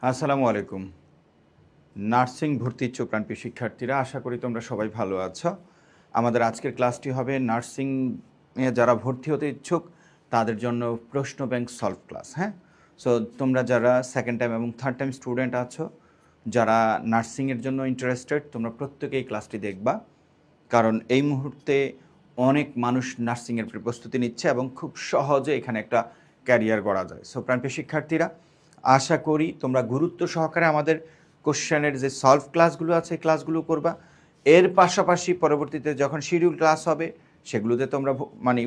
আসসালামু আলাইকুম। নার্সিং ভর্তি ইচ্ছুক প্রাণপ্রিয় শিক্ষার্থীরা, আশা করি তোমরা সবাই ভালো আছো। আমাদের আজকের ক্লাসটি হবে নার্সিংয়ে যারা ভর্তি হতে ইচ্ছুক তাদের জন্য প্রশ্ন ব্যাংক সলভ ক্লাস। হ্যাঁ, সো তোমরা যারা সেকেন্ড টাইম এবং থার্ড টাইম স্টুডেন্ট আছো, যারা নার্সিংয়ের জন্য ইন্টারেস্টেড, তোমরা প্রত্যেকেই ক্লাসটি দেখবা, কারণ এই মুহূর্তে অনেক মানুষ নার্সিংয়ের প্রস্তুতি নিচ্ছে এবং খুব সহজে এখানে একটা ক্যারিয়ার গড়া যায়। সো প্রাণপ্রিয় শিক্ষার্থীরা, আশা করি তোমরা গুরুত্ব সহকারে আমাদের কোশ্চেনের যে সলভ ক্লাসগুলো আছে এই ক্লাসগুলো করবা। এর পাশাপাশি পরবর্তীতে যখন শিডিউল ক্লাস হবে সেগুলোতে তোমরা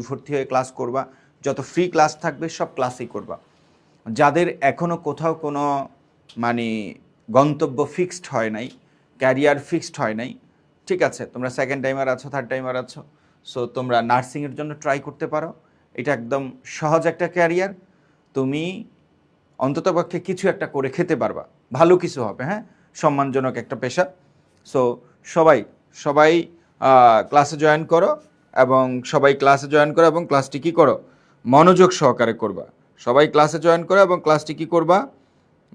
ভর্তি হয়ে ক্লাস করবা। যত ফ্রি ক্লাস থাকবে সব ক্লাসই করবা। যাদের এখনও কোথাও কোনো মানে গন্তব্য ফিক্সড হয় নাই, ক্যারিয়ার ফিক্সড হয় নাই, ঠিক আছে, তোমরা সেকেন্ড টাইমার আছো, থার্ড টাইমার আছো, সো তোমরা নার্সিংয়ের জন্য ট্রাই করতে পারো। এটা একদম সহজ একটা ক্যারিয়ার, তুমি অন্ততপক্ষে কিছু একটা করে খেতে পারবা, ভালো কিছু হবে, হ্যাঁ, সম্মানজনক একটা পেশা। সো সবাই সবাই ক্লাসে জয়েন করো এবং ক্লাসটি কী করো, মনোযোগ সহকারে করবা। সবাই ক্লাসে জয়েন করো এবং ক্লাসটি কী করবা,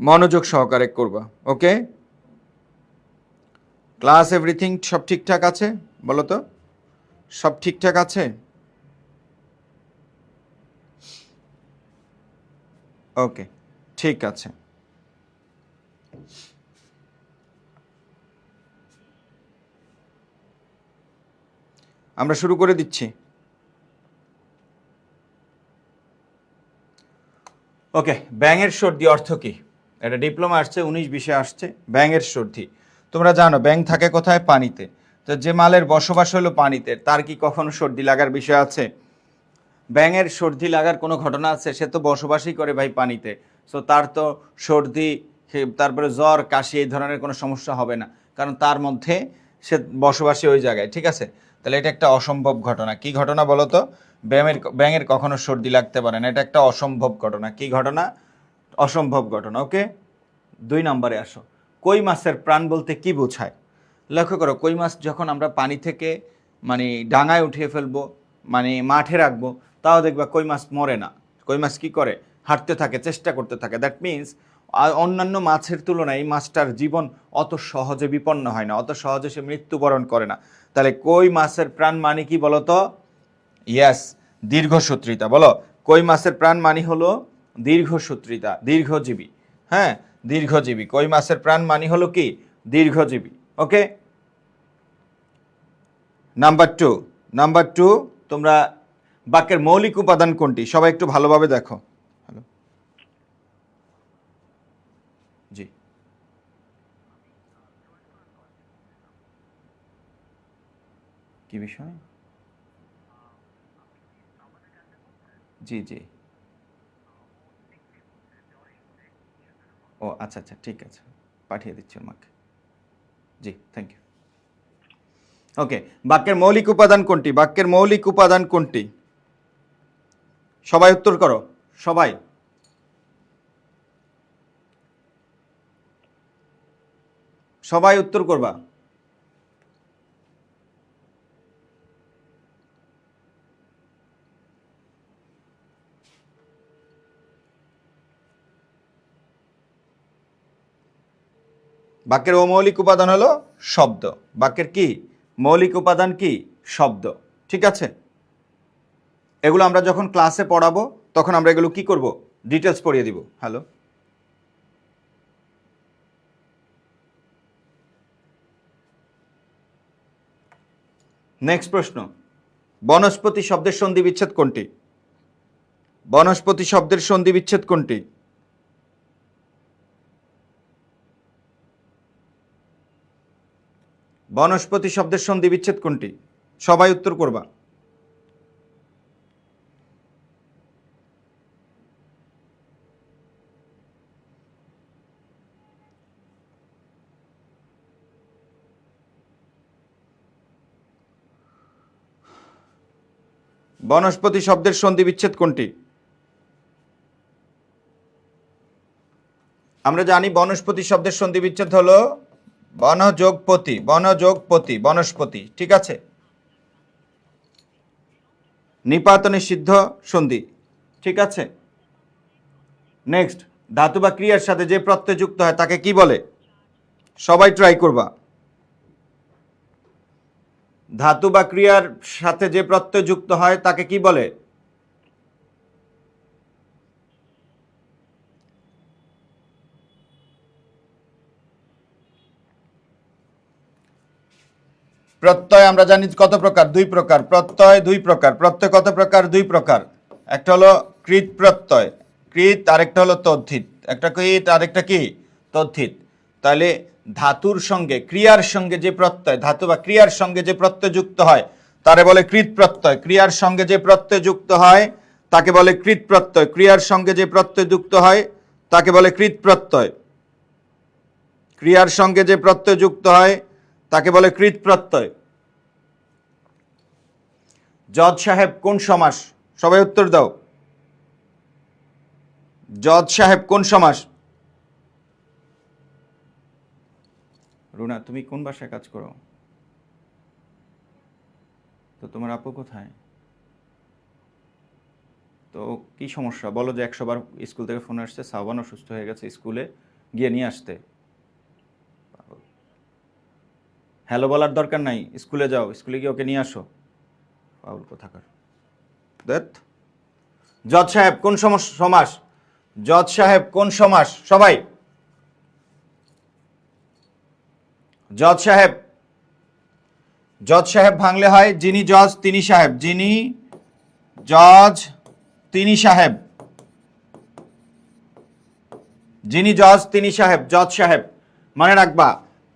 মনোযোগ সহকারে করবা। ওকে, ক্লাস এভরিথিং সব ঠিকঠাক আছে? বলো তো, সব ঠিকঠাক আছে? ওকে, ঠিক আছে। আমরা শুরু করে দিচ্ছি। ওকে, ব্যাঙের সর্দি অর্থ কী? এটা ডিপ্লোমা আসছে, 19-20-এ আসছে। ব্যাঙের সর্দি, তোমরা জানো ব্যাঙ থাকে কোথায়? পানিতে। তো যে মালের বসবাস হলো পানিতে, তার কি কখনো সর্দি লাগার বিষয় আছে? ব্যাঙের সর্দি লাগার কোনো ঘটনা আছে? সে তো বসবাসই করে ভাই পানিতে, সো তার তো সর্দি, তারপরে জ্বর, কাশি এই ধরনের কোনো সমস্যা হবে না, কারণ তার মধ্যে সে বসবাসী ওই জায়গায়, ঠিক আছে। তাহলে এটা একটা অসম্ভব ঘটনা। কি ঘটনা বলো তো? ব্যাঙের কখনো সর্দি লাগতে পারে না, এটা একটা অসম্ভব ঘটনা। কি ঘটনা? অসম্ভব ঘটনা। ওকে, 2 নম্বরে আসো। কই মাছের প্রাণ বলতে কি বোঝায়? লক্ষ্য করো, কই মাছ যখন আমরা পানি থেকে ডাঙায় উঠিয়ে ফেলবো, মাঠে রাখবো, তাও দেখবা কই মাছ মরে না। কই মাছ কী করে? হাঁটতে থাকে, চেষ্টা করতে থাকে। দ্যাট মিনস অন্যান্য মাছের তুলনায় এই মাছটার জীবন অত সহজে বিপন্ন হয় না, অত সহজে সে মৃত্যুবরণ করে না। তাহলে কই মাছের প্রাণ মানে কি বলো তো? ইয়াস, দীর্ঘসূত্রিতা। বলো, কই মাছের প্রাণ মানে হলো দীর্ঘসূত্রিতা, দীর্ঘজীবী। হ্যাঁ, দীর্ঘজীবী। কই মাছের প্রাণ মানে হলো কি? দীর্ঘজীবী। ওকে, নাম্বার টু, তোমরা বাক্যের মৌলিক উপাদান কোনটি? সবাই একটু ভালোভাবে দেখো। হ্যালো, জি, কি বিষয়? জি জি, ও আচ্ছা আচ্ছা, ঠিক আছে, পাঠিয়ে দিচ্ছি আমাকে। জি, থ্যাংক ইউ। ওকে, বাক্যের মৌলিক উপাদান কোনটি? বাক্যের মৌলিক উপাদান কোনটি? সবাই উত্তর করো, সবাই। সবাই উত্তর করবা। বাক্যের অমৌলিক উপাদান হলো শব্দ। বাক্যের কি মৌলিক উপাদান? কি? শব্দ। ঠিক আছে, এগুলো আমরা যখন ক্লাসে পড়াবো তখন আমরা এগুলো কি করব? ডিটেলস পড়িয়ে দিব। হ্যালো, নেক্সট প্রশ্ন, বনস্পতি শব্দের সন্ধি বিচ্ছেদ কোনটি? বনস্পতি শব্দের সন্ধি বিচ্ছেদ কোনটি? বনস্পতি শব্দের সন্ধি বিচ্ছেদ কোনটি? সবাই উত্তর করবা। বনস্পতি শব্দের সন্ধি বিচ্ছেদ কোনটি? আমরা জানি বনস্পতি শব্দের সন্ধি বিচ্ছেদ হলো বনযোগপতি, বনযোগপতি, বনস্পতি। ঠিক আছে, নিপাত নিষিদ্ধ সন্ধি। ঠিক আছে, নেক্সট, ধাতু বা ক্রিয়ার সাথে যে প্রত্যয় যুক্ত হয় তাকে কি বলে? সবাই ট্রাই করবা। ধাতু বা ক্রিয়ার সাথে যে প্রত্যয় যুক্ত হয় তাকে কি বলে? প্রত্যয় আমরা জানি কত প্রকার? 2 প্রকার। প্রত্যয় 2 প্রকার। প্রত্যয় কত প্রকার? 2 প্রকার। একটা হলো কৃত প্রত্যয়, কৃত, আরেকটা হলো তদ্ধিত। একটা কৃত, আরেকটা কি? তদ্ধিত। তাহলে ধাতুর সঙ্গে ক্রিয়ার সঙ্গে যে প্রত্যয়, ধাতু বা ক্রিয়ার সঙ্গে যে প্রত্যয় যুক্ত হয় তারে বলে কৃত প্রত্যয়। ক্রিয়ার সঙ্গে যে প্রত্যয় যুক্ত হয় তাকে বলে কৃত প্রত্যয়। ক্রিয়ার সঙ্গে যে প্রত্যয় যুক্ত হয় তাকে বলে কৃত প্রত্যয়। ক্রিয়ার সঙ্গে যে প্রত্যয় যুক্ত হয় তাকে বলে কৃত প্রত্যয়। জজ সাহেব কোন সমাস? সবাই উত্তর দাও। জজ সাহেব কোন সমাস? রুনা, তুমি কোন বাসায় কাজ করো? তো তোমার আপু কোথায়? তো কি সমস্যা বলো, যে 100 বার স্কুল থেকে ফোন আসছে সাবান অসুস্থ হয়ে গেছে, স্কুলে গিয়ে নিয়ে আসতে। হ্যালো বলার দরকার নাই, স্কুলে যাও, স্কুলে গিয়ে ওকে নিয়ে আসো। পাউল কোথাকার। দেখ, জজ সাহেব কোন সমাস? জজ সাহেব কোন সমাস? সবাই। জজ সাহেব, জজ সাহেব ভাঙলে হয় যিনি জজ তিনি সাহেব। যিনি জজ তিনি সাহেব। যিনি জজ তিনি সাহেব, জজ সাহেব। মনে রাখবা,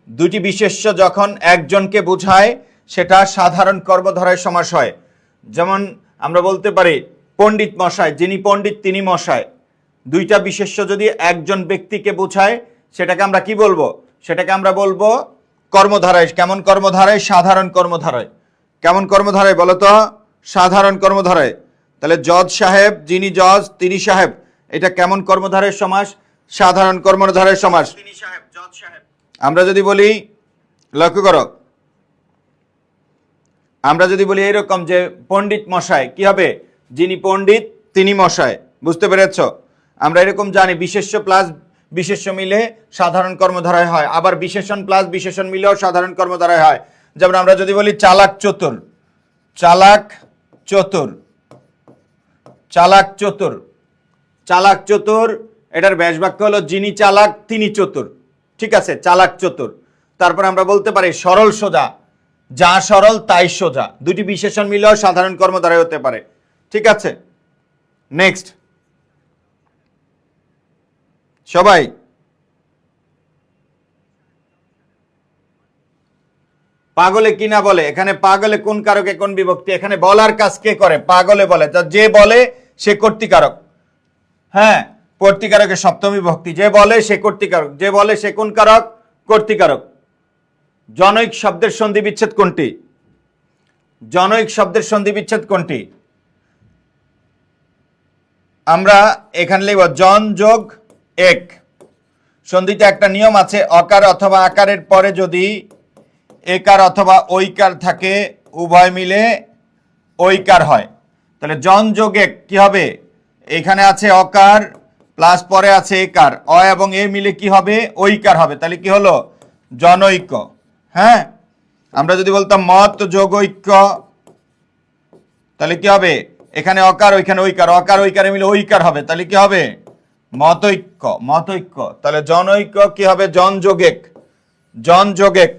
দুটি বিশেষ্য যখন একজনকে বোঝায় সেটা সাধারণ কর্মধারায় সমাস হয়। যেমন আমরা বলতে পারি পণ্ডিত মশাই, যিনি পণ্ডিত তিনি মশাই। দুইটা বিশেষ্য যদি একজন ব্যক্তিকে বোঝায় সেটাকে আমরা কি বলবো? সেটাকে আমরা বলবো কর্মধারায়। কেমন কর্মধারায়? সাধারণ কর্মধারায়। কেমন কর্মধারায় বলো তো? সাধারণ কর্মধারায়। তাহলে জজ সাহেব, যিনি জজ তিনি সাহেব, এটা কেমন কর্মধারায় সমাস? সাধারণ কর্মধারায় সমাস। আমরা যদি বলি, লক্ষ্য করো, আমরা যদি বলি এরকম যে পণ্ডিত মশাই, কি হবে? যিনি পণ্ডিত তিনি মশাই। বুঝতে পেরেছ? আমরা এরকম জানি বিশেষ্য প্লাস বিশেষ্য মিলে সাধারণ কর্মধারায় হয়, আবার বিশেষণ প্লাস বিশেষণ মিলেও সাধারণ কর্মধারায় হয়। যেমন আমরা যদি বলি চালাক চতুর, চালাক চতুর, চালাক চতুর, চালাক চতুর, এটার ব্যাস বাক্য হলো যিনি চালাক তিনি চতুর। ঠিক আছে, চালাক চতুর। তারপর আমরা বলতে পারি সরল সোজা, যা সরল তাই সোজা। দুটি বিশেষণ মিলেও সাধারণ কর্মধারায় হতে পারে। ঠিক আছে, নেক্সট। সবাই পাগলে কি না বলে? এখানে পাগলে কোন কারকে কোন বিভক্তি? এখানে বলার কাজ কে করে? পাগলে বলে। যে বলে সে কর্তৃকারক। হ্যাঁ, কর্তৃকারকের সপ্তমী বিভক্তি। যে বলে সে কর্তৃকারক। যে বলে সে কোন কারক? কর্তৃকারক। জনৈক শব্দের সন্ধি বিচ্ছেদ কোনটি? জনৈক শব্দের সন্ধি বিচ্ছেদ কোনটি? আমরা এখানে লিখব জন যোগ এক। সন্ধিতে একটা নিয়ম আছে, অকার অথবা আকারের পরে যদি একার অথবা ঐকার থাকে উভয় মিলে ঐকার হয়। তাহলে জন যোগ এক কি হবে? এখানে আছে অকার প্লাস পরে আছে একার, অ এবং এ মিলে কি হবে? ঐকার হবে। তাহলে কি হলো? জনৈক্য। হ্যাঁ, আমরা যদি বলতাম মত যোগ ঐক্য, তাহলে কি হবে? এখানে অকার ওইখানে ঐকার, অকার ঐকারে মিলে ঐকার হবে। তাহলে কি হবে? মতৈক্য। মতৈক্য। তাহলে জনৈক্য কি হবে? জন যোগ এক। জন যোগ এক।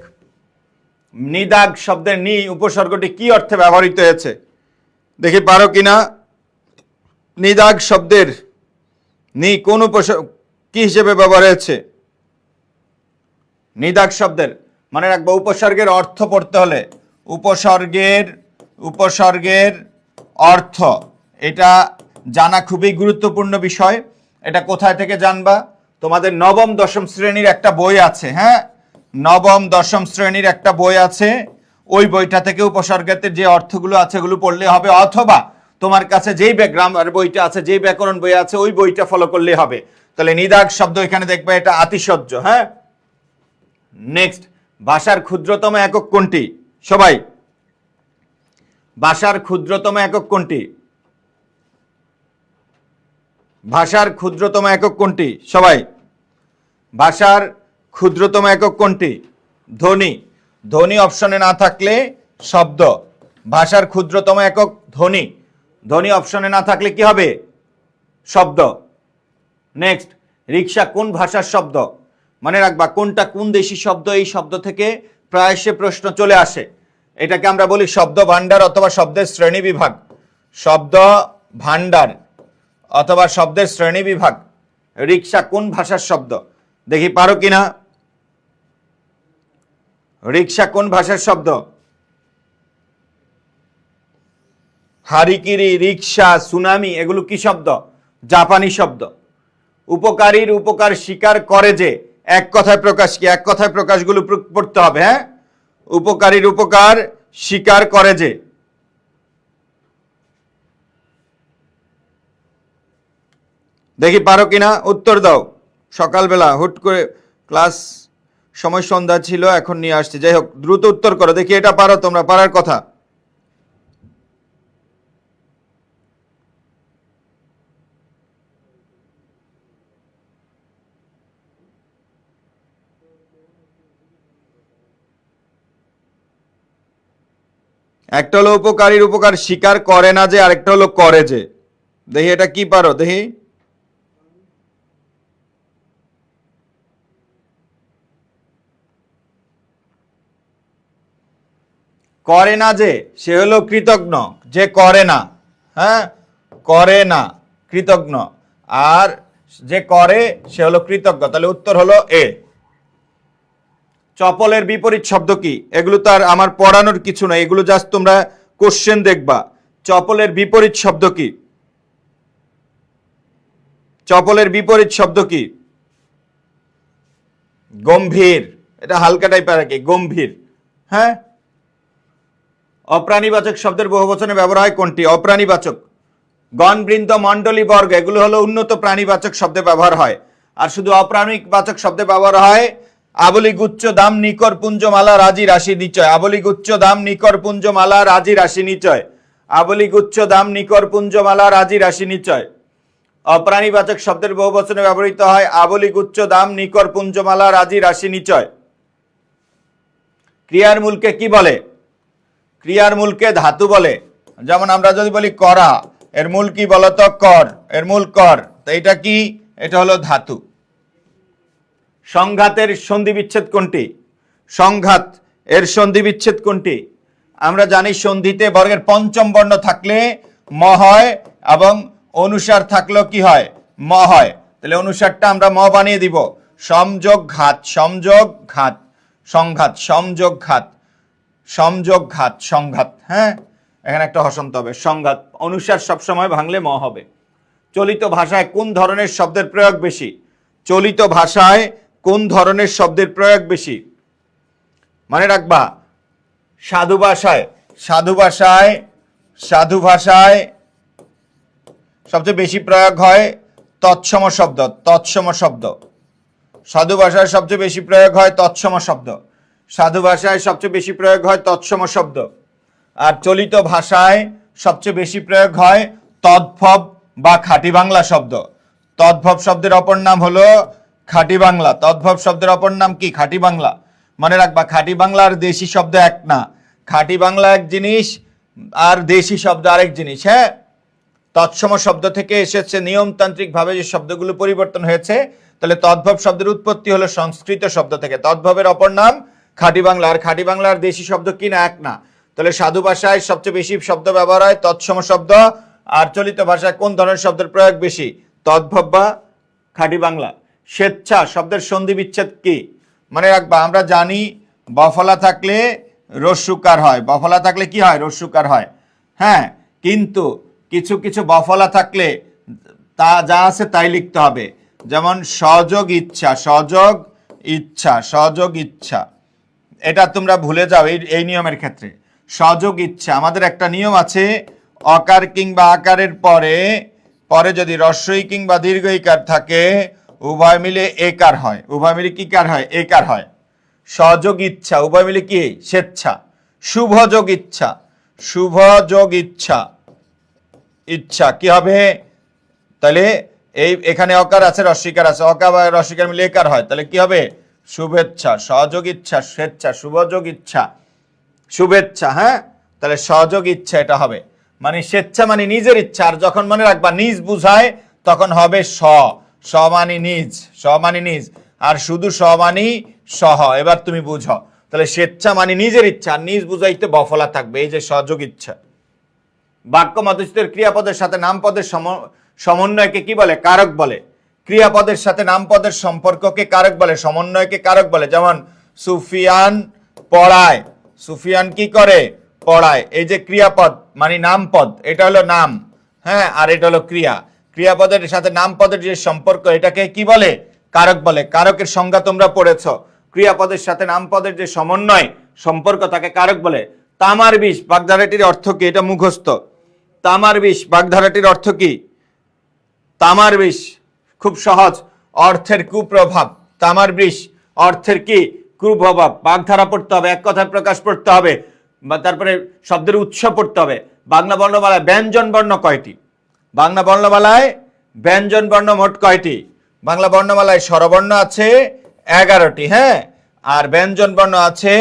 নিদাগ শব্দের নি উপসর্গটি কি অর্থে ব্যবহৃত হয়েছে? দেখি পারো কিনা। নিদাগ শব্দের নি কোন উপসর্গ কি হিসেবে ব্যবহার হয়েছে? নিদাগ শব্দের মনে রাখবো, উপসর্গের অর্থ পড়তে হলে উপসর্গের অর্থ এটা জানা খুবই গুরুত্বপূর্ণ বিষয়। এটা কোথায় থেকে জানবা? তোমাদের নবম দশম শ্রেণীর একটা বই আছে। হ্যাঁ, নবম দশম শ্রেণীর একটা বই আছে, ওই বইটা থেকে উপসর্গের যে অর্থগুলো আছে এগুলো পড়লে হবে, অথবা তোমার কাছে যেই গ্রামার বইটা আছে, যেই ব্যাকরণ বই আছে ওই বইটা ফলো করলে হবে। তাহলে নিদাগ শব্দ এখানে দেখবে এটা আতিশয্য। হ্যাঁ, নেক্সট, ভাষার ক্ষুদ্রতম একক কোনটি? সবাই, ভাষার ক্ষুদ্রতম একক কোনটি? ভাষার ক্ষুদ্রতম একক কোনটি? সবাই, ভাষার ক্ষুদ্রতম একক কোনটি? ধ্বনি। ধ্বনি অপশনে না থাকলে শব্দ। ভাষার ক্ষুদ্রতম একক ধ্বনি। ধ্বনি অপশনে না থাকলে কি হবে? শব্দ। নেক্সট, রিক্সা কোন ভাষার শব্দ? মনে রাখবা কোনটা কোন দেশি শব্দ, এই শব্দ থেকে প্রায়শই প্রশ্ন চলে আসে। এটাকে আমরা বলি শব্দ ভাণ্ডার অথবা শব্দের শ্রেণী বিভাগ। শব্দ ভাণ্ডার অথবা শব্দের শ্রেণী বিভাগ। রিক্সা কোন ভাষার শব্দ? দেখি পারো কিনা। রিক্সা কোন ভাষার শব্দ? হারিকিরি, রিক্সা, সুনামি এগুলো কি শব্দ? জাপানি শব্দ। উপকারীর উপকার স্বীকার করে যে, এক কথায় প্রকাশ কি? এক কথায় প্রকাশগুলো পড়তে হবে। হ্যাঁ, উপকারীর উপকার স্বীকার করে যে। দেখি পারো কিনা, উত্তর দাও। সকালবেলা হুট করে ক্লাস, সময় সন্ধ্যা ছিল, এখন নিয়ে আসছি। যাই হোক, দ্রুত উত্তর করো দেখি। এটা পারো তোমরা, পারার কথা। একটা হলো উপকারীর উপকার স্বীকার করে না যে, আরেকটা হলো করে যে। দেখি এটা কি পারো দেখি। করে না যে, সে হলো কৃতজ্ঞ। যে করে না, হ্যাঁ, করে না কৃতজ্ঞ, আর যে করে সে হলো কৃতজ্ঞ। তাহলে উত্তর হলো এ। চপলের বিপরীত শব্দ কি? এগুলো তো আর আমার পড়ানোর কিছু নয়, এগুলো জাস্ট তোমরা কোশ্চেন দেখবা। চপলের বিপরীত শব্দ কি? চপলের বিপরীত শব্দ কি? গম্ভীর। এটা হালকা টাইপের আর কি, গম্ভীর। হ্যাঁ। অপ্রাণীবাচক শব্দের বহুবচনে ব্যবহার হয় কোনটি? অপ্রাণীবাচক। গণ, বৃন্দ, মণ্ডলী, বর্গ এগুলো হলো উন্নত প্রাণীবাচক শব্দে ব্যবহার হয়। আর শুধু অপ্রাণীবাচক শব্দে ব্যবহার হয় আবলি, গুচ্ছ, দাম, নিকর, পুঞ্জমালা, রাজি, রাশি, নিচয়। আবলি, গুচ্ছ, দাম, নিকর, পুঞ্জমালা, রাজি, রাশি, নিচয়। আবলি, গুচ্ছ, দাম, নিকর, পুঞ্জমালা, রাজি, রাশি, নিচয়। অপ্রাণীবাচক শব্দের বহুবচনে ব্যবহৃত হয় আবলি, গুচ্ছ, দাম, নিকর, পুঞ্জমালা, রাজি, রাশি, নিচয়। ক্রিয়ার মূলকে কি বলে? ক্রিয়ার মূলকে ধাতু বলে। যেমন আমরা যদি বলি করা, এর মূল কি বলতো? কর। এর মূল কর, তো এটা কি? এটা হলো ধাতু। সংঘাতের সন্ধি বিচ্ছেদ কোনটি? সংঘাত এর সন্ধি বিচ্ছেদ কোনটি? আমরা জানি সন্ধিতে বর্গের পঞ্চম বর্ণ থাকলে ম হয়, এবং অনুসার থাকলেও কি হয়? ম হয়। তাহলে অনুসারটা আমরা ম বানিয়ে দিব। সংযোগ ঘাত, সংযোগ ঘাত, সংঘাত, সংযোগ ঘাত, সংযোগ ঘাত, সংঘাত। হ্যাঁ, এখানে একটা হসন্ত হবে, সংঘাত। অনুসার সবসময় ভাঙলে ম হবে। চলিত ভাষায় কোন ধরনের শব্দের প্রয়োগ বেশি? চলিত ভাষায় কোন ধরনের শব্দের প্রয়োগ বেশি? মনে রাখবা, সাধু ভাষায়, সাধু ভাষায়, সাধু ভাষায় সবচেয়ে বেশি প্রয়োগ হয় তৎসম শব্দ। তৎসম শব্দ সাধু ভাষায় সবচেয়ে বেশি প্রয়োগ হয় তৎসম শব্দ। সাধু ভাষায় সবচেয়ে বেশি প্রয়োগ হয় তৎসম শব্দ। আর চলিত ভাষায় সবচেয়ে বেশি প্রয়োগ হয় তদ্ভব বা খাঁটি বাংলা শব্দ। তদ্ভব শব্দের অপর নাম হলো খাঁটি বাংলা। তদ্ভব শব্দের অপর নাম কি? খাঁটি বাংলা। মনে রাখবা, খাঁটি বাংলা আর দেশি শব্দ এক না। খাঁটি বাংলা এক জিনিস, আর দেশি শব্দ আরেক জিনিস। হ্যাঁ, তৎসম শব্দ থেকে এসেছে নিয়মতান্ত্রিক ভাবে যে শব্দগুলো পরিবর্তন হয়েছে। তাহলে তদ্ভব শব্দের উৎপত্তি হলো সংস্কৃত শব্দ থেকে। তদ্ভবের অপর নাম খাঁটি বাংলা। আর খাঁটি বাংলা আর দেশি শব্দ কি না? এক না। তাহলে সাধু ভাষায় সবচেয়ে বেশি শব্দ ব্যবহার হয় তৎসম শব্দ। আর চলিত ভাষায় কোন ধরনের শব্দের প্রয়োগ বেশি? তদ্ভব বা খাঁটি বাংলা। স্বেচ্ছা শব্দের সন্ধি বিচ্ছেদ কি? মনে রাখবা, আমরা জানি বফলা থাকলে রস্যুকার হয়। বফলা থাকলে কি হয়? রস্যুকার হয়। হ্যাঁ, কিন্তু কিছু কিছু বফলা থাকলে তা যা আছে তাই লিখতে হবে। যেমন সযোগ ইচ্ছা, সযোগ ইচ্ছা, সযোগ ইচ্ছা। এটা তোমরা ভুলে যাও এই নিয়মের ক্ষেত্রে। সযোগ ইচ্ছা, আমাদের একটা নিয়ম আছে, অকার কিংবা আকারের পরে পরে যদি রস্বই কিংবা দীর্ঘ ইকার থাকে উভয় মিলে একার হয়। উভয় মিলে কি কার হয়? একার হয়। সযোগ ইচ্ছা উভয় মিলে কি? স্বেচ্ছা। শুভ যোগ ইচ্ছা, শুভ যোগ ইচ্ছা, ইচ্ছা কি হবে? তাহলে এই এখানে অকার আছে, রস্বীকার আছে, অকার বা রস্বীকার মিলে একার হয়, তাহলে কি হবে? শুভেচ্ছা, সহযোগ ইচ্ছা, স্বেচ্ছা, শুভযোগ ইচ্ছা, শুভেচ্ছা। হ্যাঁ, তাহলে সহযোগ ইচ্ছা এটা হবে, মানে স্বেচ্ছা মানে নিজের ইচ্ছা। আর যখন মনে রাখবা নিজ বুঝায় তখন হবে স মানে নিজ, স মানে নিজ, আর শুধু স মানে সহ। এবার তুমি বুঝো, তাহলে স্বেচ্ছা মানে নিজের ইচ্ছা, আর নিজ বুঝাইতে বফলা থাকবে, এই যে সহযোগ ইচ্ছা। বাক্য মধ্যস্থের ক্রিয়াপদের সাথে নামপদের সমন্বয়কে কি বলে? কারক বলে। ক্রিয়াপদের সাথে নামপদের সম্পর্ককে কারক বলে, সমন্বয়কে কারক বলে। যেমন সুফিয়ান পড়ায়, সুফিয়ান কি করে? পড়ায়। এই যে ক্রিয়াপদ মানে নামপদ, এটা হলো নাম, হ্যাঁ, আর এটা হলো ক্রিয়া। ক্রিয়াপদের সাথে নামপদের যে সম্পর্ক, এটাকে কি বলে? কারক বলে। কারকের সংজ্ঞা তোমরা পড়েছ। ক্রিয়াপদের সাথে নামপদের যে সমন্বয় সম্পর্ক, তাকে কারক বলে। তামার বিষ বাগধারাটির অর্থ কি? এটা মুখস্থ। তামার বিষ বাগধারাটির অর্থ কি? তামার বিষ খুব সহজ, অর্থের কুপ্রভাব। তামার বিষ অর্থের কি? কুপ্রভাব। বাগধারা পড়তে হবে, এক কথায় প্রকাশ পড়তে হবে, তারপরে শব্দের উৎস পড়তে হবে। বাংলা বর্ণমালায় ব্যঞ্জন বর্ণ কয়টি? বাংলা বর্ণমালায় ব্যঞ্জন বর্ণ মোট কয়টি? বাংলা বর্ণমালায় স্বরবর্ণ আছে 11টি, হ্যাঁ, আর ব্যঞ্জন বর্ণ আছে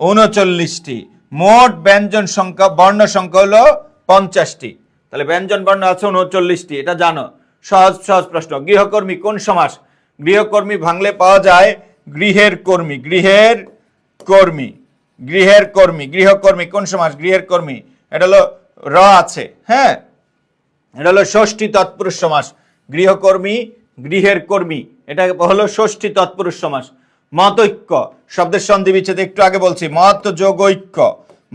39টি। মোট ব্যঞ্জন সংখ্যা, বর্ণ সংখ্যা হলো 50টি। তাহলে ব্যঞ্জন বর্ণ আছে 39টি, এটা জানো। সহজ সহজ প্রশ্ন। গৃহকর্মী কোন সমাস? গৃহকর্মী ভাঙলে পাওয়া যায় গৃহের কর্মী, গৃহের কর্মী, গৃহের কর্মী। গৃহকর্মী কোন সমাস? গৃহের কর্মী। এটা হলো র আছে, হ্যাঁ, এটা হলো ষষ্ঠী তৎপুরুষ সমাস। গৃহকর্মী, গৃহের কর্মী, এটা হলো ষষ্ঠী তৎপুরুষ সমাস। মতৈক্য শব্দের সন্ধি বিচ্ছেদ একটু আগে বলছি। মত যোগ ঐক্য,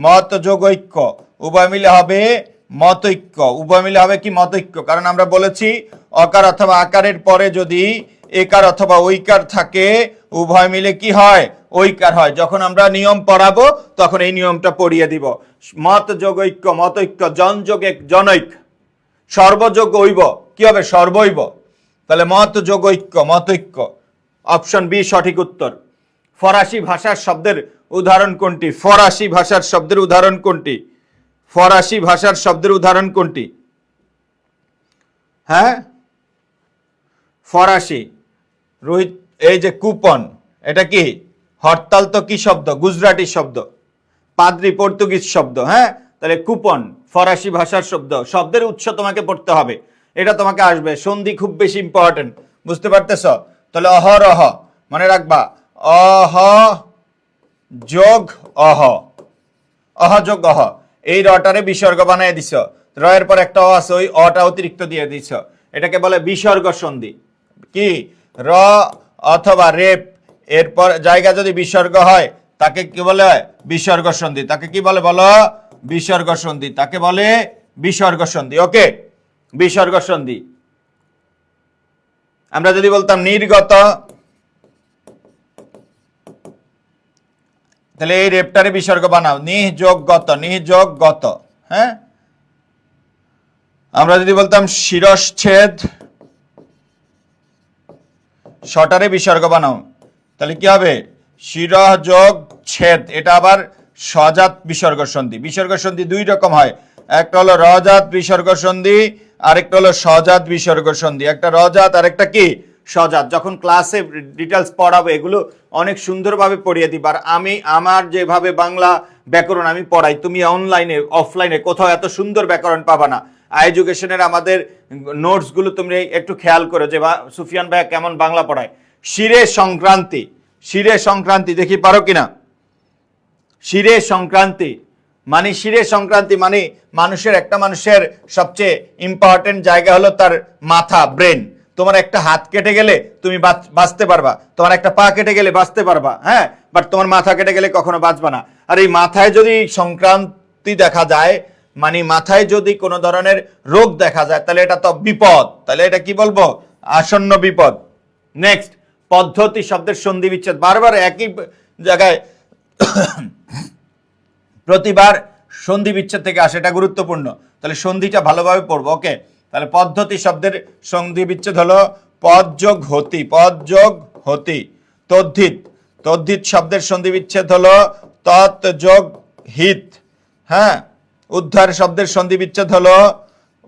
মত যোগ ঐক্য উভয় মিলে হবে মতৈক্য। উভয় মিলে হবে কি? মতৈক্য। কারণ আমরা বলেছি অকার অথবা আকারের পরে যদি একার অথবা ঐকার থাকে, উভয় মিলে কি হয়? ঐকার হয়। যখন আমরা নিয়ম পড়াবো তখন এই নিয়মটা পড়িয়ে দিব। মত যোগ ঐক্য, মতৈক্য। জন যোগ এক, জনৈক। সর্বযোগ ঐব, কি হবে? সর্বৈব। তাহলে মত যোগ ঐক্য, মতৈক্য। অপশন বি সঠিক উত্তর। ফরাসি ভাষার শব্দের উদাহরণ কোনটি? ফরাসি ভাষার শব্দের উদাহরণ কোনটি? ফরাসি ভাষার শব্দের উদাহরণ কোনটি? হ্যাঁ, ফরাসি। রোহিত, এই যে কুপন, এটা কি? হরতাল তো কি শব্দ? গুজরাটি শব্দ। পাদ্রি পর্তুগিজ শব্দ, হ্যাঁ। তাহলে কুপন ফরাসি ভাষার শব্দ। শব্দের উৎস তোমাকে পড়তে হবে, এটা তোমাকে আসবে। সন্ধি খুব বেশি ইম্পর্টেন্ট, বুঝতে পারতেছ? তাহলে অহরহ মনে রাখবা, অহ যোগ অহ, অহ যোগ অহ। এই রটারে বিসর্গ বানিয়ে দিছ, রয়ের পর একটা অ আছে, ওই অটা অতিরিক্ত দিয়ে দিছ, এটাকে বলে বিসর্গ সন্ধি। কি? র অথবা রেপ, এরপর জায়গা যদি বিসর্গ হয় তাকে কি বলে? বিসর্গ সন্ধি। তাকে কি বলে বলো? বিসর্গ সন্ধি। তাকে বলে বিসর্গ সন্ধি। ওকে, বিসর্গ সন্ধি। আমরা যদি বলতাম নির্গত, তাহলে এই রেপটারে বিসর্গ বানাও, নিহ যোগ গত, নিহ যোগ গত, হ্যাঁ। আমরা যদি বলতাম শিরশ্ছেদ, শটারে বিসর্গ বানাও, তাহলে কি হবে? শিরহ যোগ ছেদ। এটা আবার সজাত বিসর্গ সন্ধি। বিসর্গ সন্ধি দুই রকম হয়, একটা হলো রজাত বিসর্গ সন্ধি, আরেকটা হলো সজাত বিসর্গ সন্ধি। একটা রজাত আর একটা কি? সজাত। যখন ক্লাসে ডিটেলস পড়াবো এগুলো অনেক সুন্দরভাবে পড়িয়ে দিবার। আমি আমার যেভাবে বাংলা ব্যাকরণ আমি পড়াই, তুমি অনলাইনে অফলাইনে কোথাও এত সুন্দর ব্যাকরণ পাবা না। এডুকেশনের আমাদের নোটসগুলো তুমি একটু খেয়াল করো যে সুফিয়ান ভাইয়া কেমন বাংলা পড়ায়। শিরে সংক্রান্তি, শিরে সংক্রান্তি দেখি পারো কিনা? শিরে সংক্রান্তি মানে, শিরে সংক্রান্তি মানে মানুষের, একটা মানুষের সবচেয়ে ইম্পর্টেন্ট জায়গা হলো তার মাথা, ব্রেন। তোমার একটা হাত কেটে গেলে তুমি বাঁচতে পারবা, তোমার একটা পা কেটে গেলে বাঁচতে পারবা, হ্যাঁ, বাট তোমার মাথা কেটে গেলে কখনো বাঁচবা না। আর এই মাথায় যদি সংক্রান্তি দেখা যায়, মানে মাথায় যদি কোনো ধরনের রোগ দেখা যায়, তাহলে এটা তো বিপদ। তাহলে এটা কি বলবো? আসন্ন বিপদ। নেক্সট, পদ্ধতি শব্দের সন্ধি বিচ্ছেদ। বারবার একই জায়গায় প্রতিবার সন্ধি বিচ্ছেদ থেকে আসে, এটা গুরুত্বপূর্ণ। তাহলে সন্ধিটা ভালোভাবে পড়বো। ওকে, তাহলে পদ্ধতি শব্দের সন্ধি বিচ্ছেদ হলো পদ যোগ হতি, পদ যোগ হতি। তদ্ধিত, তদ্ধিত শব্দের সন্ধি বিচ্ছেদ হলো তৎ যোগ হিত, হ্যাঁ। উদ্ধার শব্দের সন্ধি বিচ্ছেদ হলো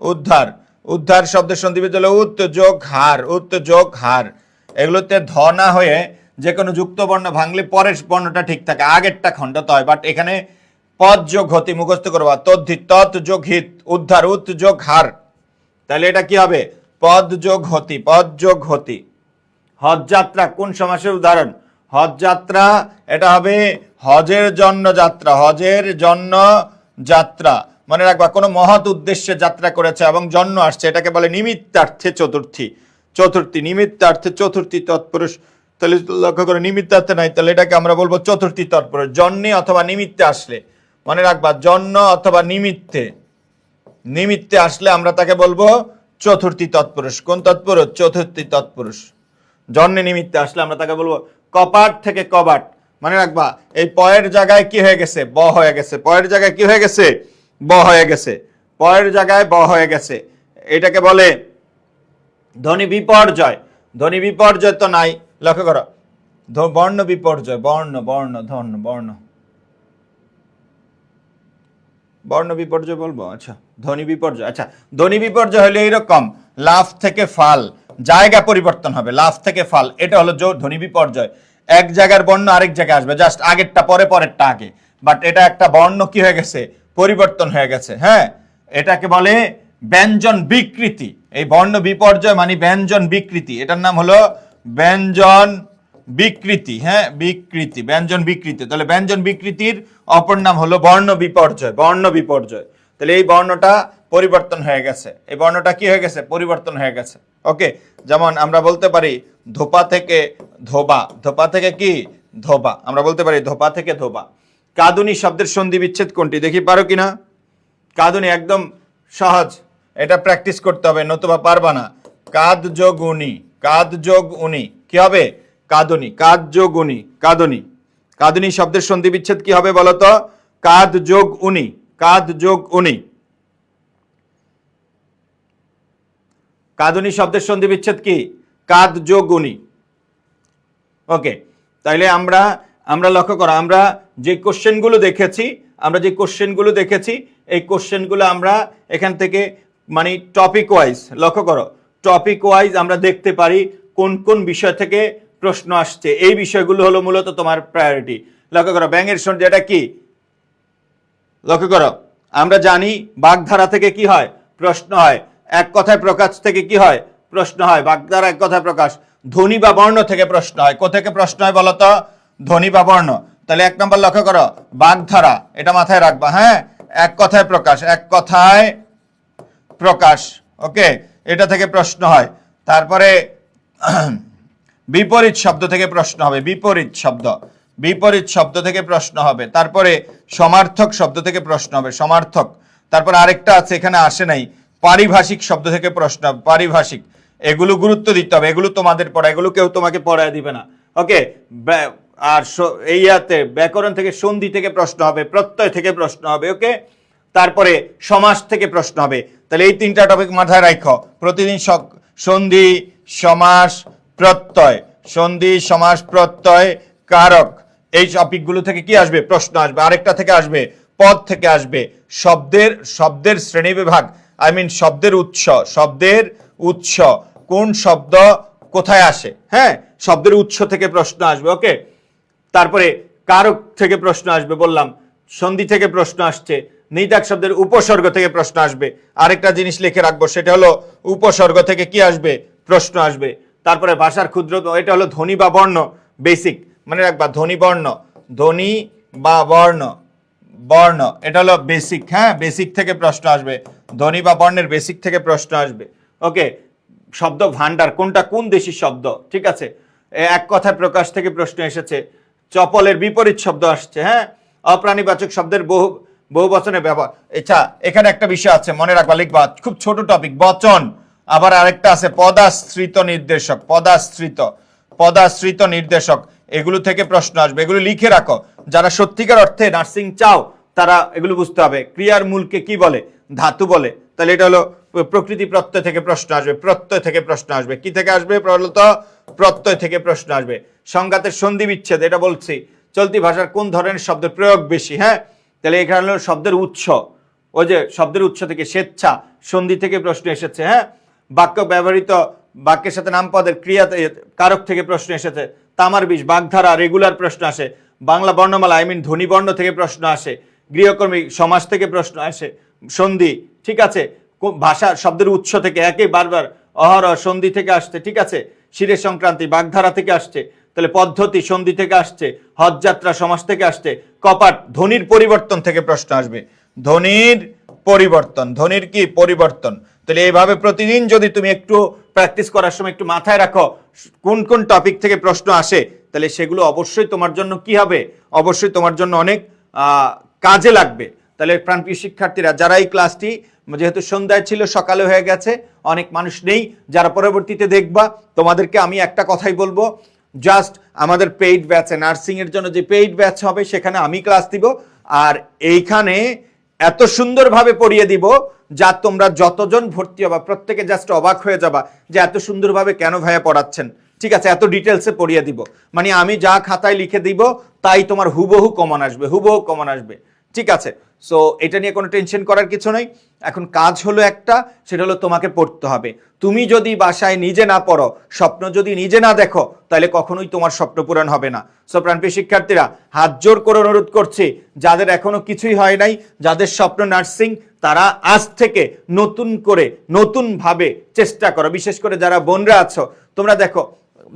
উদ্ধার, উদ্ধার শব্দের সন্ধি বিচ্ছেদ হলো উত যোগ হার, উত যোগ হার। এগুলোতে ধ না হয়ে যে কোনো যুক্ত বর্ণ ভাঙলে পরের বর্ণটা ঠিক থাকে, আগেরটা খণ্ডত হয়। বাট এখানে পদ যোগ হতি মুখস্থ করবা, তদ্ধি তৎ যোগ হিত, উদ্ধার উত যোগ হার। তাহলে এটা কি হবে? পদ যোগ হতি, পদ যোগ হতি। হজ যাত্রা কোন সমাসের উদাহরণ? হজ যাত্রা এটা হবে হজের জন্য যাত্রা, হজের জন্য যাত্রা। মনে রাখবা, কোনো মহৎ উদ্দেশ্যে যাত্রা করেছে এবং জন্য আসছে, এটাকে বলে নিমিত্তার্থে চতুর্থী। চতুর্থী, নিমিত্তার্থে চতুর্থী তৎপুরুষ। তাহলে লক্ষ্য করে নিমিত্তার্থে নাই, তাহলে এটাকে আমরা বলবো চতুর্থী তৎপুরুষ। জন্যে অথবা নিমিত্তে আসলে, মনে রাখবা জন্য অথবা নিমিত্তে, নিমিত্তে আসলে আমরা তাকে বলবো চতুর্থী তৎপুরুষ। কোন তৎপুরুষ? চতুর্থী তৎপুরুষ। জন্যে নিমিত্তে আসলে আমরা তাকে বলবো কপাট থেকে কবাট। মনে রাখবা এই পয়ের জায়গায় কি হয়ে গেছে? ব হয়ে গেছে। পয়ের জায়গায় কি হয়ে গেছে? ব হয়ে গেছে। পয়ের জায়গায় ব হয়ে গেছে, এটাকে বলে ধ্বনি বিপর্যয়। ধ্বনি বিপর্যয় তো নাই, লক্ষ্য করো, বর্ণ বিপর্যয়, বর্ণ বর্ণ ধর্ণ বর্ণ, বর্ণ বিপর্যয় বলবো। আচ্ছা, ধ্বনি বিপর্যয়। আচ্ছা, ধ্বনি বিপর্যয় হলে এইরকম, লাফ থেকে ফাল, জায়গা পরিবর্তন হবে, লাফ থেকে ফাল, এটা হলো ধ্বনি বিপর্যয়। এক জায়গার বর্ণ আরেক জায়গায় আসবে, জাস্ট আগেরটা পরে, পরেরটা আগে, বাট এটা একটা বর্ণ কি হয়ে গেছে? পরিবর্তন হয়ে গেছে। হ্যাঁ, এটাকে বলে ব্যঞ্জন বিকৃতি। এই বর্ণ বিপর্যয় মানে ব্যঞ্জন বিকৃতি, এটার নাম হলো ব্যঞ্জন বিকৃতি। হ্যাঁ, বিকৃতি, ব্যঞ্জন বিকৃতি। তাহলে ব্যঞ্জন বিকৃতির অপর নাম হলো বর্ণ বিপর্যয়, বর্ণ বিপর্যয়। তাহলে এই বর্ণটা পরিবর্তন হয়ে গেছে, এই বর্ণটা কি হয়ে গেছে? পরিবর্তন হয়ে গেছে। ওকে, যেমন আমরা বলতে পারি ধোপা থেকে ধোবা, ধোপা থেকে কি? ধোবা। আমরা বলতে পারি ধোপা থেকে ধোবা। কাঁদুনি শব্দের সন্ধি বিচ্ছেদ কোনটি? দেখি পারো কিনা। কাঁদুনি একদম সহজ, এটা প্র্যাকটিস করতে হবে, নতুবা পারবা না। কাদ যোগ উনি, কাদ যোগ উনি কি হবে? কাঁদুনি, কাদ যোগ উনি, কাঁদুনি। কাঁদুনি শব্দের সন্ধি বিচ্ছেদ কি হবে বলতো? কাদ যোগ উনি, কাদ যোগ উনি। কাঁদুনি শব্দের সন্ধি বিচ্ছেদ কি? কাদ যোগ উনি। ওকে, তাইলে আমরা লক্ষ্য করো, আমরা যে কোশ্চেনগুলো দেখেছি, এই কোশ্চেনগুলো আমরা এখান থেকে মানে টপিক ওয়াইজ, লক্ষ্য করো, টপিক ওয়াইজ আমরা দেখতে পারি কোন কোন বিষয় থেকে প্রশ্ন আসছে। এই বিষয়গুলো হলো মূলত তোমার প্রায়োরিটি। লক্ষ্য করো, ব্যাঙের সন্ধি এটা কি? লক্ষ্য করো, আমরা জানি বাগধারা থেকে কি হয়? প্রশ্ন হয়। এক কথায় প্রকাশ থেকে কি হয়? প্রশ্ন হয়। বাগধারা এক কথায় প্রকাশ। ধ্বনি বা বর্ণ থেকে প্রশ্ন হয়। কোথেকে প্রশ্ন হয় বলতো? ধ্বনি বা বর্ণ। তাহলে এক নম্বর লক্ষ্য করো, বাগধারা, এটা মাথায় রাখবা। হ্যাঁ, এক কথায় প্রকাশ, এক কথায় প্রকাশ। ওকে, এটা থেকে প্রশ্ন হয়। তারপরে বিপরীত শব্দ থেকে প্রশ্ন হবে, বিপরীত শব্দ, বিপরীত শব্দ থেকে প্রশ্ন হবে। তারপরে সমার্থক শব্দ থেকে প্রশ্ন হবে, সমার্থক। তারপর আরেকটা আছে, এখানে আসে নাই, পারিভাষিক শব্দ থেকে প্রশ্ন হবে, পারিভাষিক। এগুলো গুরুত্ব দিতে হবে, এগুলো তোমাদের পড়া, এগুলো কেউ তোমাকে পড়ায় দিবে না। ওকে, আর এই ব্যাকরণ থেকে, সন্ধি থেকে প্রশ্ন হবে, প্রত্যয় থেকে প্রশ্ন হবে। ওকে, তারপরে সমাস থেকে প্রশ্ন হবে। তাহলে এই তিনটা টপিক মাথায় রাখো প্রতিদিন। সন্ধি, সমাস, প্রত্যয়, সন্ধি, সমাস, প্রত্যয়, কারক, এই টপিকগুলো থেকে কি আসবে? প্রশ্ন আসবে। আরেকটা থেকে আসবে, পদ থেকে আসবে, শব্দের শ্রেণী বিভাগ, শব্দের উৎস, শব্দের উৎস, কোন শব্দ কোথায় আসে। হ্যাঁ, শব্দের উৎস থেকে প্রশ্ন আসবে। ওকে, তারপরে কারক থেকে প্রশ্ন আসবে, বললাম। সন্ধি থেকে প্রশ্ন আসছে। নিদাক শব্দের উপসর্গ থেকে প্রশ্ন আসবে। আরেকটা জিনিস লিখে রাখবো, সেটা হলো উপসর্গ থেকে কি আসবে? প্রশ্ন আসবে। তারপরে ভাষার ক্ষুদ্র, এটা হলো ধ্বনি বা বর্ণ, বেসিক, মনে রাখবা, ধ্বনি বর্ণ, ধ্বনি বা বর্ণ, বর্ণ, এটা হলো বেসিক। হ্যাঁ, বেসিক থেকে প্রশ্ন আসবে, ধ্বনি বা বর্ণের বেসিক থেকে প্রশ্ন আসবে। ওকে, শব্দ ভান্ডার, কোনটা কোন দেশি শব্দ, ঠিক আছে। এক কথায় প্রকাশ থেকে প্রশ্ন এসেছে। চপলের বিপরীত শব্দ আসছে। হ্যাঁ, অপ্রাণীবাচক শব্দের বহু বচনে ব্যবহার। আচ্ছা, এখানে একটা বিষয় আছে, মনে রাখবা, লিখবা, খুব ছোট টপিক, বচন। আবার আরেকটা আছে পদাশ্রিত নির্দেশক, পদাশ্রিত, পদাশ্রিত নির্দেশক, এগুলো থেকে প্রশ্ন আসবে। এগুলো লিখে রাখো, যারা সত্যিকার অর্থে নার্সিং চাও তারা এগুলো বুঝতে হবে। ক্রিয়ার মূলকে কি বলে? ধাতু বলে। তাহলে এটা হলো প্রকৃতি প্রত্যয় থেকে প্রশ্ন আসবে, প্রত্যয় থেকে প্রশ্ন আসবে। কি থেকে আসবে? প্রত্যয় থেকে প্রশ্ন আসবে। সংঘাতের সন্ধি বিচ্ছেদ, এটা বলছি। চলতি ভাষার কোন ধরনের শব্দের প্রয়োগ বেশি? হ্যাঁ, তাহলে এখানে হলো শব্দের উৎস, ওই যে শব্দের উৎস থেকে, স্বেচ্ছা, সন্ধি থেকে প্রশ্ন এসেছে। হ্যাঁ, বাক্য ব্যবহৃত বাক্যের সাথে নামপদের ক্রিয়া কারক থেকে প্রশ্ন এসেছে। তামার বিষ, বাগধারা, রেগুলার প্রশ্ন আসে। বাংলা বর্ণমালা ধ্বনি বর্ণ থেকে প্রশ্ন আসে। গৃহকর্মী সমাস থেকে প্রশ্ন আসে। সন্ধি, ঠিক আছে, ভাষা শব্দের উৎস থেকে একই বারবার অহরহ সন্ধি থেকে আসছে, ঠিক আছে। শিরের সংক্রান্তি বাগধারা থেকে আসছে, তাহলে পদ্ধতি সন্ধি থেকে আসছে। হজযাত্রা সমাস থেকে আসছে। কপাট ধ্বনির পরিবর্তন থেকে প্রশ্ন আসবে। ধ্বনির পরিবর্তন, ধ্বনির কি পরিবর্তন। তাহলে এইভাবে প্রতিদিন যদি তুমি একটু প্র্যাকটিস করার সময় একটু মাথায় রাখো কোন কোন টপিক থেকে প্রশ্ন আসে, তাহলে সেগুলো অবশ্যই তোমার জন্য কি হবে, অবশ্যই তোমার জন্য অনেক কাজে লাগবে। তাহলে প্রাণপ্রিয় শিক্ষার্থীরা, যারা এই ক্লাসটি যেহেতু সন্ধ্যায় ছিল, সকালে হয়ে গেছে, অনেক মানুষ নেই যারা পরবর্তীতে দেখবা, তোমাদেরকে আমি একটা কথাই বলবো, জাস্ট আমাদের পেইড ব্যাচে নার্সিং এর জন্য যে পেইড ব্যাচ হবে সেখানে আমি ক্লাস দিব, আর এইখানে এত সুন্দরভাবে পড়িয়ে দিব যা তোমরা যতজন ভর্তি হবা প্রত্যেকে জাস্ট অবাক হয়ে যাবা যে এত সুন্দরভাবে কেন ভাইয়া পড়াচ্ছেন। ঠিক আছে, এত ডিটেলসে পড়িয়ে দিব, মানে আমি যা খাতায় লিখে দিব তাই তোমার হুবহু কমন আসবে, হুবহু কমন আসবে। ঠিক আছে, সো এটা নিয়ে কোনো টেনশন করার কিছু নেই। এখন কাজ হলো একটা, সেটা হলো তোমাকে পড়তে হবে। তুমি যদি বাসায় নিজে না পড়ো, স্বপ্ন যদি নিজে না দেখো, তাহলে কখনোই তোমার স্বপ্ন পূরণ হবে না। সো প্রাণপ্রিয় শিক্ষার্থীরা, হাত জোর করে অনুরোধ করছি, যাদের এখনো কিছুই হয় নাই, যাদের স্বপ্ন নার্সিং, তারা আজ থেকে নতুন করে নতুনভাবে চেষ্টা করো। বিশেষ করে যারা বোনরা আছো, তোমরা দেখো,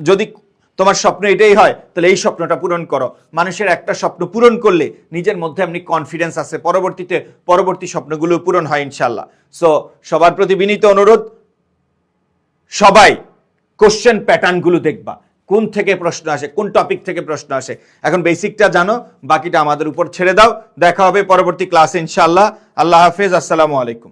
যদি তোমার স্বপ্ন এটাই হয় তাহলে এই স্বপ্নটা পূরণ করো। মানুষের একটা স্বপ্ন পূরণ করলে নিজের মধ্যে এমনি কনফিডেন্স আছে, পরবর্তী স্বপ্নগুলো পূরণ হয় ইনশাল্লাহ। সো সবার প্রতি বিনীত অনুরোধ, সবাই কোশ্চেন প্যাটার্নগুলো দেখবা, কোন থেকে প্রশ্ন আসে, কোন টপিক থেকে প্রশ্ন আসে। এখন বেসিকটা জানো, বাকিটা আমাদের উপর ছেড়ে দাও। দেখা হবে পরবর্তী ক্লাসে ইনশাল্লাহ। আল্লাহ হাফেজ, আসসালামু আলাইকুম।